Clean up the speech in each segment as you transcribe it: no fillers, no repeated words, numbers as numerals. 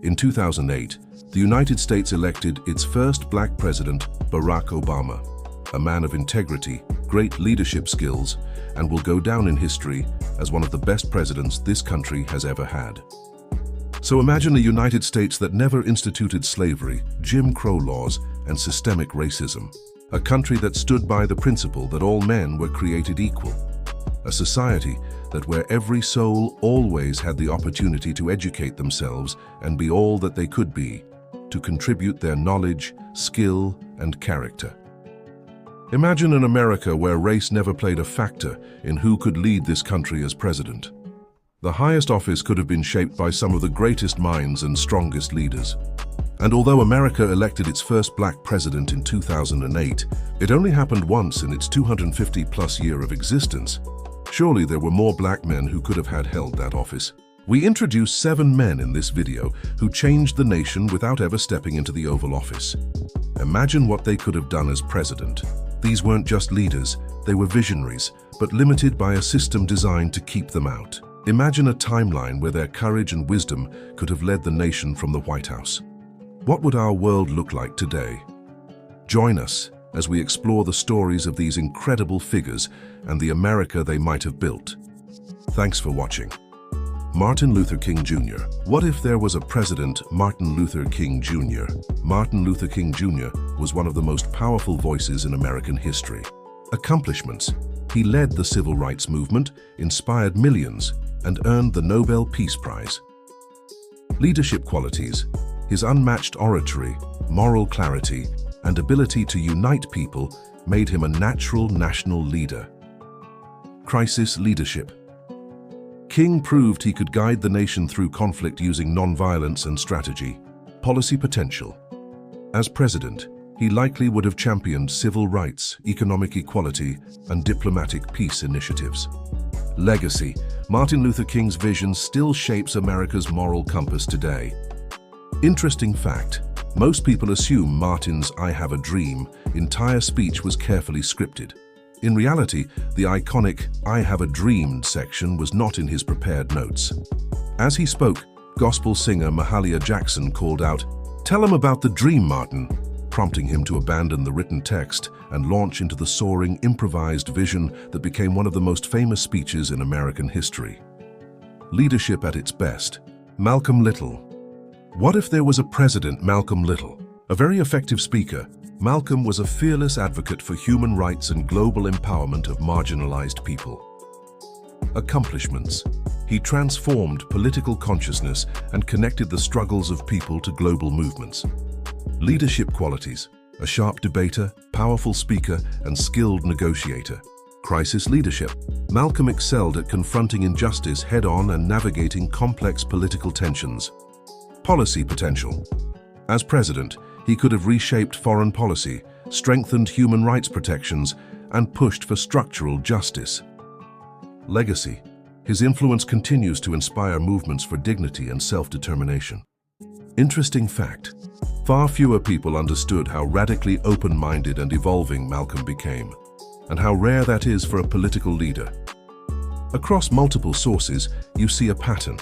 In 2008, the United States elected its first black president, Barack Obama, a man of integrity, great leadership skills, and will go down in history as one of the best presidents this country has ever had. So imagine a United States that never instituted slavery, Jim Crow laws, and systemic racism. A country that stood by the principle that all men were created equal. A society that where every soul always had the opportunity to educate themselves and be all that they could be, to contribute their knowledge, skill, and character. Imagine an America where race never played a factor in who could lead this country as president. The highest office could have been shaped by some of the greatest minds and strongest leaders. And although America elected its first black president in 2008, it only happened once in its 250-plus year of existence. Surely there were more black men who could have held that office. We introduce 7 men in this video who changed the nation without ever stepping into the Oval Office. Imagine what they could have done as president. These weren't just leaders, they were visionaries, but limited by a system designed to keep them out. Imagine a timeline where their courage and wisdom could have led the nation from the White House. What would our world look like today? Join us as we explore the stories of these incredible figures and the America they might have built. Thanks for watching. Martin Luther King Jr. What if there was a president, Martin Luther King Jr.? Martin Luther King Jr. was one of the most powerful voices in American history. Accomplishments: he led the civil rights movement, inspired millions, and earned the Nobel Peace Prize. Leadership qualities: his unmatched oratory, moral clarity, and ability to unite people made him a natural national leader. Crisis leadership: King proved he could guide the nation through conflict using nonviolence and strategy. Policy potential: as president, he likely would have championed civil rights, economic equality, and diplomatic peace initiatives. Legacy: Martin Luther King's vision still shapes America's moral compass today. Interesting fact: most people assume Martin's "I have a dream" entire speech was carefully scripted. In reality, the iconic "I have a dream" section was not in his prepared notes. As he spoke, gospel singer Mahalia Jackson called out, "Tell him about the dream, Martin," prompting him to abandon the written text and launch into the soaring, improvised vision that became one of the most famous speeches in American history. Leadership at its best: Malcolm Little. What if there was a president, Malcolm Little? A very effective speaker, Malcolm was a fearless advocate for human rights and global empowerment of marginalized people. Accomplishments: he transformed political consciousness and connected the struggles of people to global movements. Leadership qualities: a sharp debater, powerful speaker, and skilled negotiator. Crisis leadership: Malcolm excelled at confronting injustice head-on and navigating complex political tensions. Policy potential: as president, he could have reshaped foreign policy, strengthened human rights protections, and pushed for structural justice. Legacy: his influence continues to inspire movements for dignity and self-determination. Interesting fact: far fewer people understood how radically open-minded and evolving Malcolm became, and how rare that is for a political leader. Across multiple sources, you see a pattern.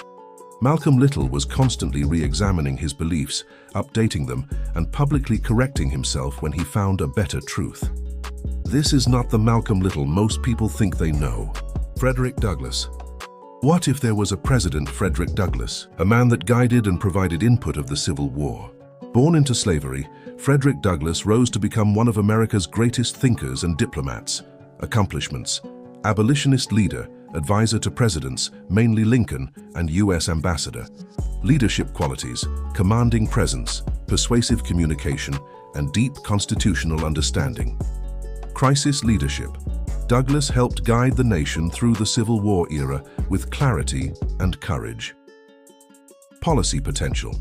Malcolm Little was constantly re-examining his beliefs, updating them, and publicly correcting himself when he found a better truth. This is not the Malcolm Little most people think they know. Frederick Douglass. What if there was a president, Frederick Douglass, a man that guided and provided input of the Civil War? Born into slavery, Frederick Douglass rose to become one of America's greatest thinkers and diplomats. Accomplishments: abolitionist leader, advisor to presidents, mainly Lincoln, and U.S. ambassador. Leadership qualities: commanding presence, persuasive communication, and deep constitutional understanding. Crisis leadership: Douglass helped guide the nation through the Civil War era with clarity and courage. Policy potential: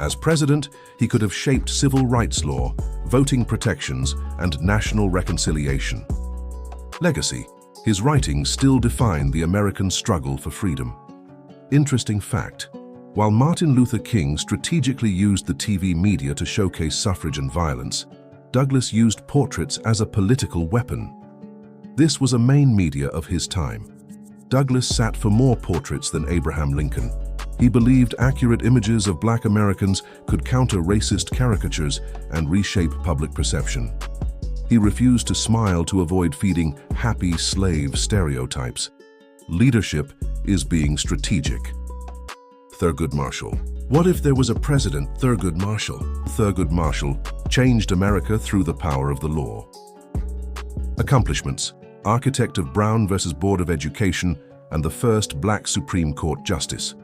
as president, he could have shaped civil rights law, voting protections, and national reconciliation. Legacy: his writings still define the American struggle for freedom. Interesting fact: while Martin Luther King strategically used the TV media to showcase suffrage and violence, Douglass used portraits as a political weapon. This was a main media of his time. Douglass sat for more portraits than Abraham Lincoln. He believed accurate images of Black Americans could counter racist caricatures and reshape public perception. He refused to smile to avoid feeding happy slave stereotypes. Leadership is being strategic. Thurgood Marshall. What if there was a president, Thurgood Marshall? Thurgood Marshall changed America through the power of the law. Accomplishments: architect of Brown versus Board of Education and the first Black Supreme Court Justice.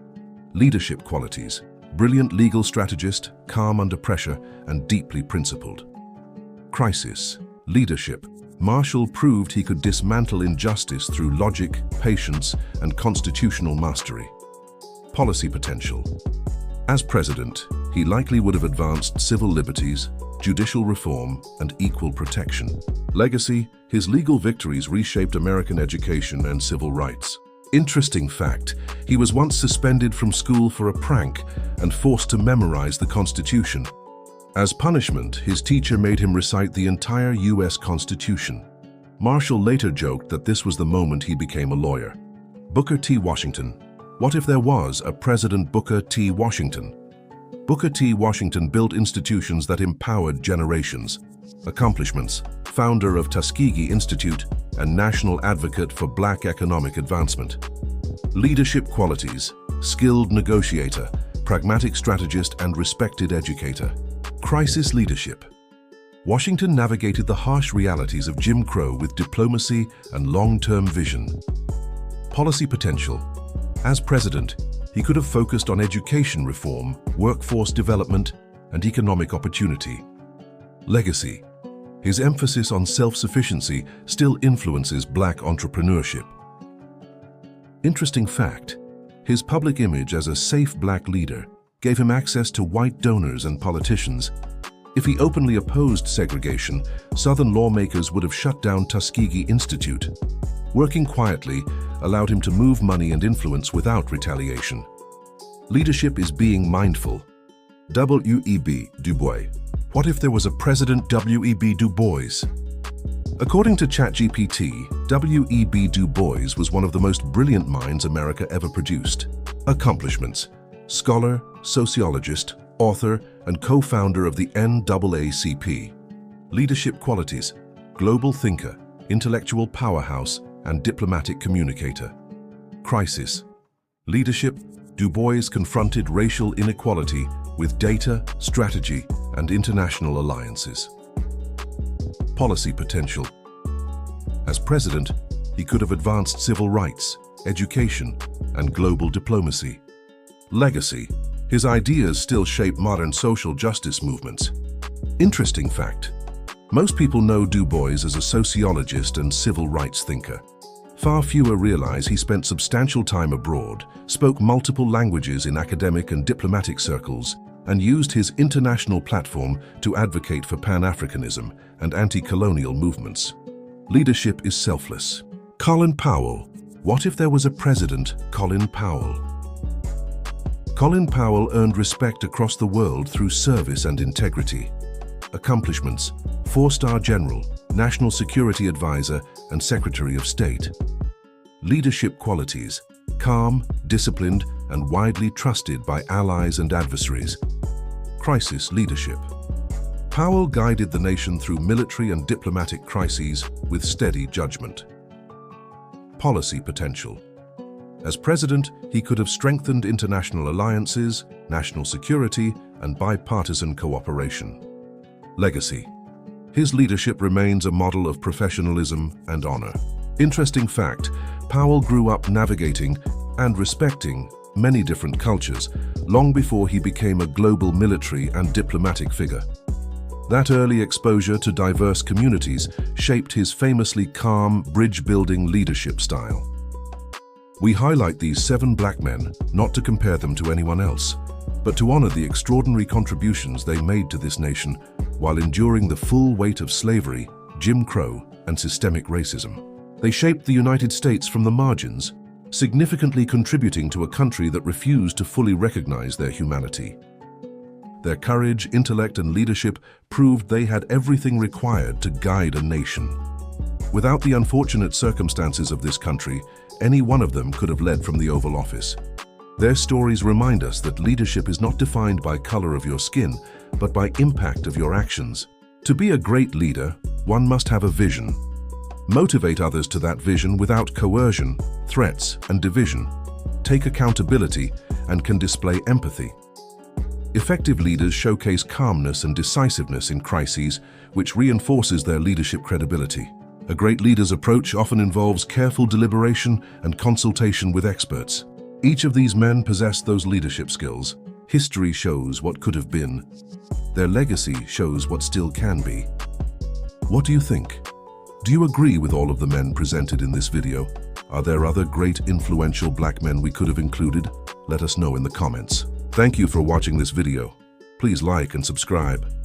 Leadership qualities: brilliant legal strategist, calm under pressure, and deeply principled. Crisis: leadership. Marshall proved he could dismantle injustice through logic, patience, and constitutional mastery. Policy potential: as president, he likely would have advanced civil liberties, judicial reform, and equal protection. Legacy: his legal victories reshaped American education and civil rights. Interesting fact, he was once suspended from school for a prank and forced to memorize the Constitution. As punishment, his teacher made him recite the entire U.S. Constitution. Marshall later joked that this was the moment he became a lawyer. Booker T. Washington. What if there was a President Booker T. Washington? Booker T. Washington built institutions that empowered generations. Accomplishments: founder of Tuskegee Institute and national advocate for Black economic advancement. Leadership qualities: skilled negotiator, pragmatic strategist, and respected educator. Crisis leadership: Washington navigated the harsh realities of Jim Crow with diplomacy and long-term vision. Policy potential: as president, he could have focused on education reform, workforce development, and economic opportunity. Legacy: his emphasis on self-sufficiency still influences Black entrepreneurship. Interesting fact, his public image as a safe Black leader gave him access to white donors and politicians. If he openly opposed segregation, Southern lawmakers would have shut down Tuskegee Institute. Working quietly allowed him to move money and influence without retaliation. Leadership is being mindful. W.E.B. Du Bois. What if there was a President W.E.B. Du Bois? According to ChatGPT, W.E.B. Du Bois was one of the most brilliant minds America ever produced. Accomplishments: scholar, sociologist, author, and co-founder of the NAACP. Leadership qualities: global thinker, intellectual powerhouse, and diplomatic communicator. Crisis: leadership: Du Bois confronted racial inequality with data, strategy, and international alliances. Policy potential: as president, he could have advanced civil rights, education, and global diplomacy. Legacy: his ideas still shape modern social justice movements. Interesting fact, most people know Du Bois as a sociologist and civil rights thinker. Far fewer realize he spent substantial time abroad, spoke multiple languages in academic and diplomatic circles, and used his international platform to advocate for Pan-Africanism and anti-colonial movements. Leadership is selfless. Colin Powell. What if there was a president, Colin Powell? Colin Powell earned respect across the world through service and integrity. Accomplishments: 4-star general, national security advisor, and Secretary of State. Leadership qualities: calm, disciplined, and widely trusted by allies and adversaries. Crisis leadership: Powell guided the nation through military and diplomatic crises with steady judgment. Policy potential: as president, he could have strengthened international alliances, national security, and bipartisan cooperation. Legacy: his leadership remains a model of professionalism and honor. Interesting fact, Powell grew up navigating and respecting many different cultures long before he became a global military and diplomatic figure. That early exposure to diverse communities shaped his famously calm, bridge-building leadership style. We highlight these 7 Black men not to compare them to anyone else, but to honor the extraordinary contributions they made to this nation while enduring the full weight of slavery, Jim Crow, and systemic racism. They shaped the United States from the margins, significantly contributing to a country that refused to fully recognize their humanity. Their courage, intellect, and leadership proved they had everything required to guide a nation. Without the unfortunate circumstances of this country, any one of them could have led from the Oval Office. Their stories remind us that leadership is not defined by color of your skin, but by impact of your actions. To be a great leader, one must have a vision. Motivate others to that vision without coercion, threats, and division. Take accountability and can display empathy. Effective leaders showcase calmness and decisiveness in crises, which reinforces their leadership credibility. A great leader's approach often involves careful deliberation and consultation with experts. Each of these men possessed those leadership skills. History shows what could have been. Their legacy shows what still can be. What do you think? Do you agree with all of the men presented in this video? Are there other great influential black men we could have included? Let us know in the comments. Thank you for watching this video. Please like and subscribe.